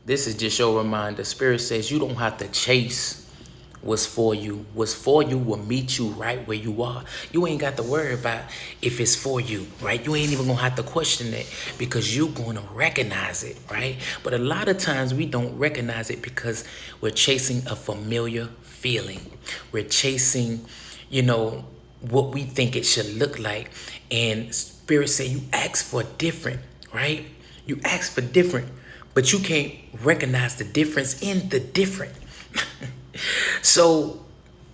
This is just your reminder. Spirit says you don't have to chase what's for you. What's for you will meet you right where you are. You ain't got to worry about if it's for you, right? You ain't even gonna have to question it because you're gonna recognize it, right? But a lot of times we don't recognize it because we're chasing a familiar feeling. We're chasing, what we think it should look like. And Spirit say you ask for different, right? You ask for different, but you can't recognize the difference in the different. So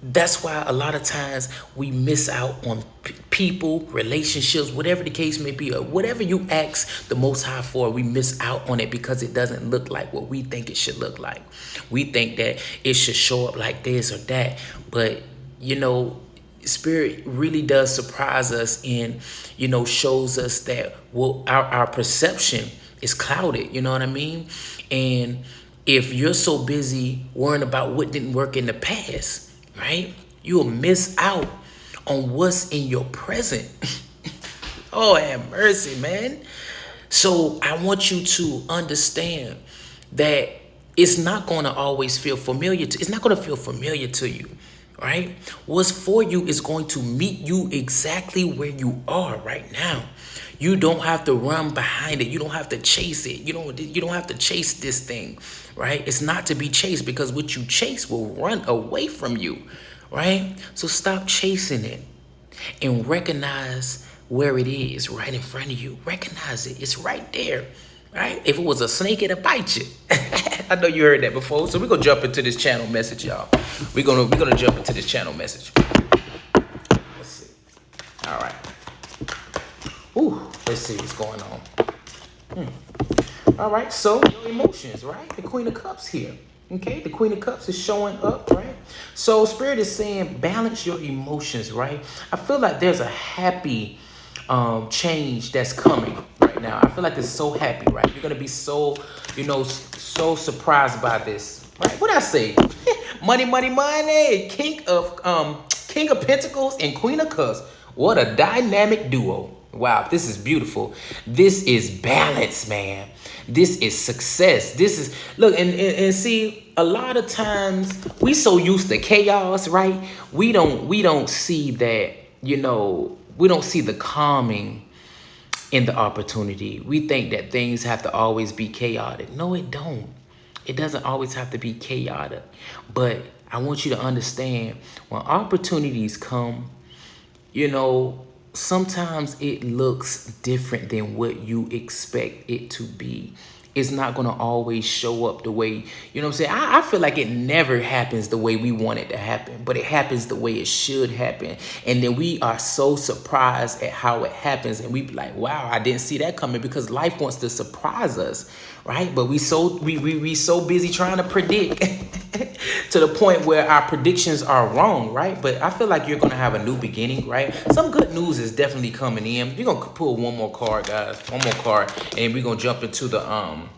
that's why a lot of times we miss out on people, relationships, whatever the case may be, or whatever you ask the Most High for, we miss out on it because it doesn't look like what we think it should look like. We think that it should show up like this or that, but Spirit really does surprise us and, shows us that our perception is clouded, you know what I mean? And if you're so busy worrying about what didn't work in the past, right, you'll miss out on what's in your present. Oh, have mercy, man. So I want you to understand that it's not going to always feel familiar. It's not going to feel familiar to you, right? What's for you is going to meet you exactly where you are right now. You don't have to run behind it. You don't have to chase it. You don't have to chase this thing, right? It's not to be chased because what you chase will run away from you, right? So stop chasing it and recognize where it is right in front of you. Recognize it. It's right there, right? If it was a snake, it'll bite you. I know you heard that before. So we're going to jump into this channel message, y'all. We're gonna jump into this channel message. Let's see. All right. Ooh, let's see what's going on. All right, so your emotions, right? The Queen of Cups here. Okay, the Queen of Cups is showing up, right? So Spirit is saying balance your emotions, right? I feel like there's a happy change that's coming right now. I feel like it's so happy, right? You're gonna be so, so surprised by this, right? What I say? Money, money, money. King of Pentacles and Queen of Cups. What a dynamic duo. Wow, this is beautiful. This is balance, man. This is success. This is, look, and see, a lot of times we so used to chaos, right? We don't see that, we don't see the calming in the opportunity. We think that things have to always be chaotic. No, it don't. It doesn't always have to be chaotic. But I want you to understand when opportunities come, sometimes it looks different than what you expect it to be. It's not going to always show up the way, what I'm saying? I feel like it never happens the way we want it to happen, but it happens the way it should happen. And then we are so surprised at how it happens. And we be like, wow, I didn't see that coming, because life wants to surprise us, right? But we so busy trying to predict to the point where our predictions are wrong, right? But I feel like you're going to have a new beginning, right? Some good news is definitely coming in. We're going to pull one more card, guys. One more card. And we're going to jump into the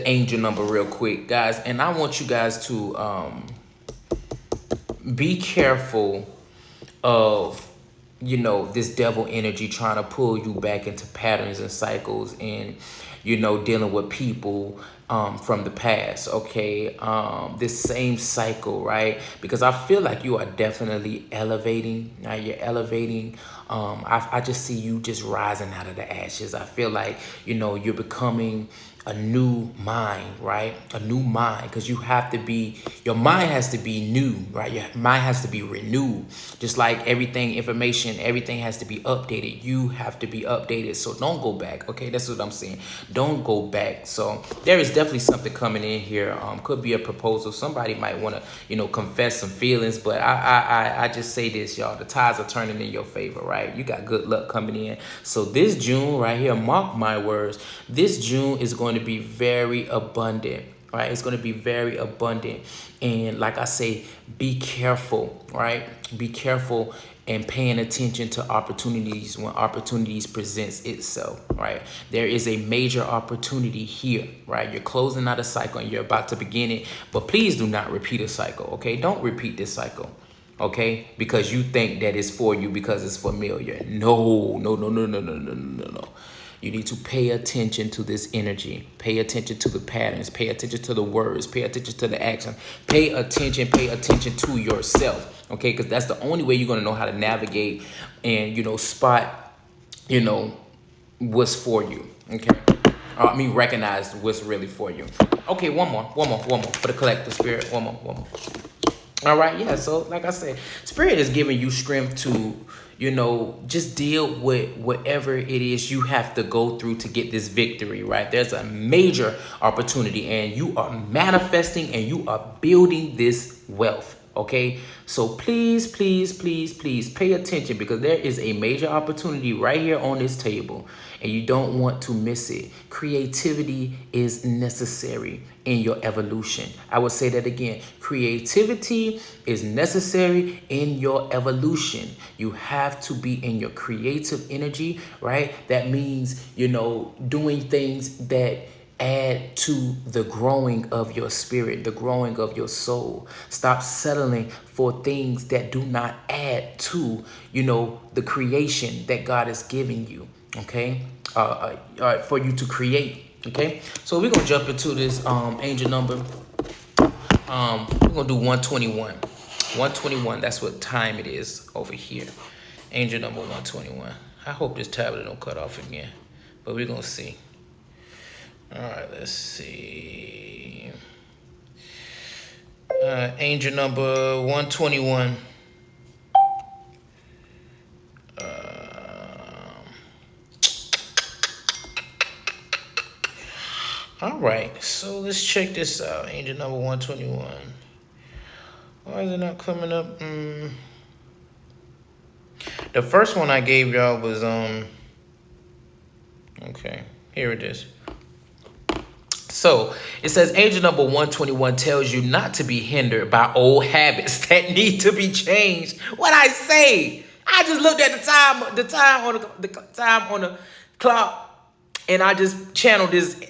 angel number real quick, guys. And I want you guys to be careful of, this devil energy trying to pull you back into patterns and cycles and, dealing with people from the past, okay? This same cycle, right? Because I feel like you are definitely elevating. Now you're elevating. I just see you just rising out of the ashes. I feel like, you're becoming a new mind, right? A new mind, because your mind has to be new, right? Your mind has to be renewed. Just like everything has to be updated. You have to be updated. So don't go back, okay? That's what I'm saying. Don't go back. So there is definitely something coming in here. Could be a proposal. Somebody might want to, confess some feelings, but I just say this, y'all. The tides are turning in your favor, right? You got good luck coming in. So this June right here, mark my words, this June is going to be very abundant, right? It's going to be very abundant. And like I say, be careful, right? Be careful and paying attention to opportunities when opportunities presents itself, right? There is a major opportunity here, right? You're closing out a cycle and you're about to begin it, but please do not repeat a cycle, okay? Don't repeat this cycle, okay? Because you think that it's for you because it's familiar. No. You need to pay attention to this energy. Pay attention to the patterns. Pay attention to the words. Pay attention to the action. Pay attention to yourself. Okay, because that's the only way you're going to know how to navigate and, spot, what's for you. Okay. Recognize what's really for you. Okay, one more for the collective spirit. One more. All right, yeah. So like I said, spirit is giving you strength to, just deal with whatever it is you have to go through to get this victory, right? There's a major opportunity and you are manifesting and you are building this wealth. Okay, so please pay attention, because there is a major opportunity right here on this table and you don't want to miss it. Creativity is necessary in your evolution. I will say that again. Creativity is necessary in your evolution. You have to be in your creative energy, right? That means, doing things that add to the growing of your spirit, the growing of your soul. Stop settling for things that do not add to, the creation that God is giving you, okay? For you to create, okay? So we're gonna jump into this angel number. We're gonna do 121. 121, that's what time it is over here. Angel number 121. I hope this tablet don't cut off again, but we're gonna see. All right, let's see. Angel number 121. All right, so let's check this out. Angel number 121. Why is it not coming up? The first one I gave y'all was okay, here it is. So it says angel number 121 tells you not to be hindered by old habits that need to be changed. What I say? I just looked at the time on the clock, and I just channeled this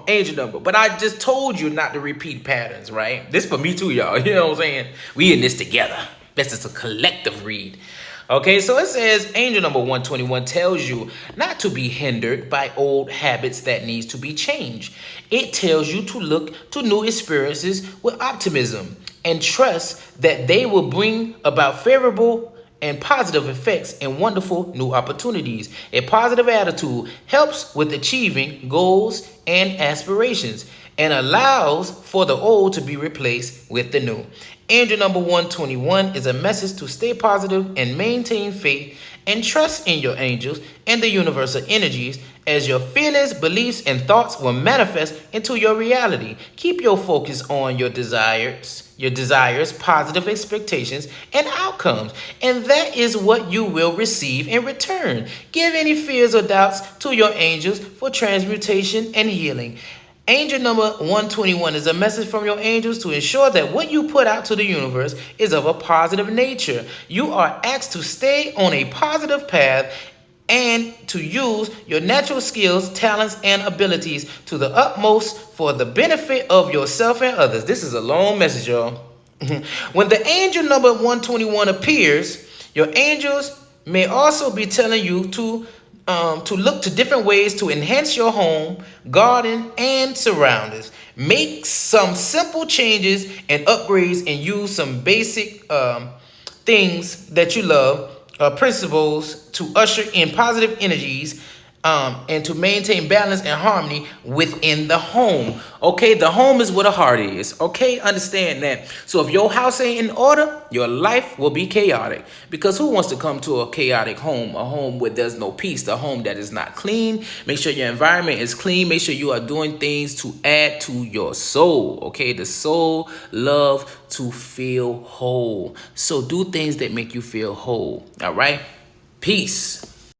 angel number. But I just told you not to repeat patterns, right? This for me too, y'all. You know what I'm saying? We in this together. This is a collective read. Okay, so it says angel number 121 tells you not to be hindered by old habits that needs to be changed. It tells you to look to new experiences with optimism and trust that they will bring about favorable and positive effects and wonderful new opportunities. A positive attitude helps with achieving goals and aspirations and allows for the old to be replaced with the new. Angel number 121 is a message to stay positive and maintain faith and trust in your angels and the universal energies, as your feelings, beliefs, and thoughts will manifest into your reality. Keep your focus on your desires, positive expectations, and outcomes, and that is what you will receive in return. Give any fears or doubts to your angels for transmutation and healing. Angel number 121 is a message from your angels to ensure that what you put out to the universe is of a positive nature. You are asked to stay on a positive path and to use your natural skills, talents, and abilities to the utmost for the benefit of yourself and others. This is a long message, y'all. When the angel number 121 appears, your angels may also be telling you to look to different ways to enhance your home, garden, and surroundings. Make some simple changes and upgrades and use some basic things that you love, principles to usher in positive energies and to maintain balance and harmony within the home. Okay, the home is where the heart is. Okay, understand that. So if your house ain't in order, your life will be chaotic. Because who wants to come to a chaotic home? A home where there's no peace, a home that is not clean. Make sure your environment is clean. Make sure you are doing things to add to your soul. Okay, the soul love to feel whole. So do things that make you feel whole. All right, peace.